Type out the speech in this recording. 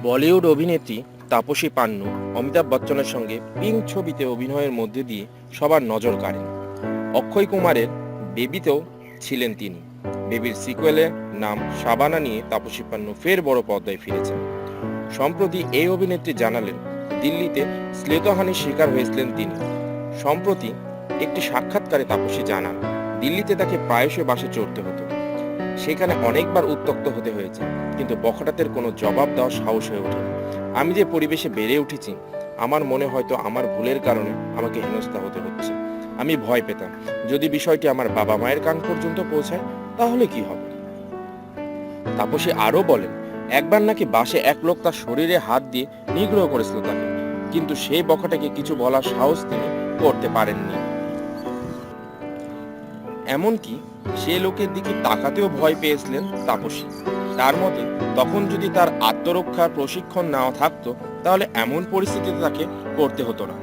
বলিউড অভিনেত্রী তাপসী পান্নু অমিতাভ বচ্চনের সঙ্গে পিঙ্ক ছবিতে অভিনয়ের মধ্যে দিয়ে সবার নজর কাড়েন। অক্ষয় কুমারের বেবিতেও ছিলেন তিনি। বেবির সিকুয়েলের নাম শাবানা নিয়ে তাপসী পান্নু ফের বড় পর্দায় ফিরেছেন। সম্প্রতি এই অভিনেত্রী জানালেন, দিল্লিতে শ্লীলতাহানির শিকার হয়েছিলেন তিনি। সম্প্রতি একটি সাক্ষাৎকারে তাপসী জানান, দিল্লিতে তাকে প্রায়শই বাসে চড়তে হতো। সেখানে অনেকবার উত্ত্যক্ত হতে হয়েছে, কিন্তু বখাটেদের কোনো জবাব দেওয়ার সাহস হয়ে ওঠেনি। আমি যে পরিবেশে বেড়ে উঠেছি, আমার মনে হয়তো আমার ভুলের কারণে আমাকে হেনস্থা হতে হচ্ছে। আমি ভয় পেতাম, যদি বিষয়টি আমার বাবা মায়ের কান পর্যন্ত পৌঁছায় তাহলে কি হবে। তাপসী আরও বলেন, একবার নাকি বাসে এক লোক তার শরীরে হাত দিয়ে নিগ্রহ করেছিল তাকে, কিন্তু সেই বখাটেকে কিছু বলার সাহস তিনি করতে পারেননি। এমনকি সে লোকের দিকে তাকাতেও ভয় পেয়েছিলেন তাপসী। তার মতে, তখন যদি তার আত্মরক্ষার প্রশিক্ষণ নেওয়া থাকতো তাহলে এমন পরিস্থিতিতে তাকে পড়তে হতো না।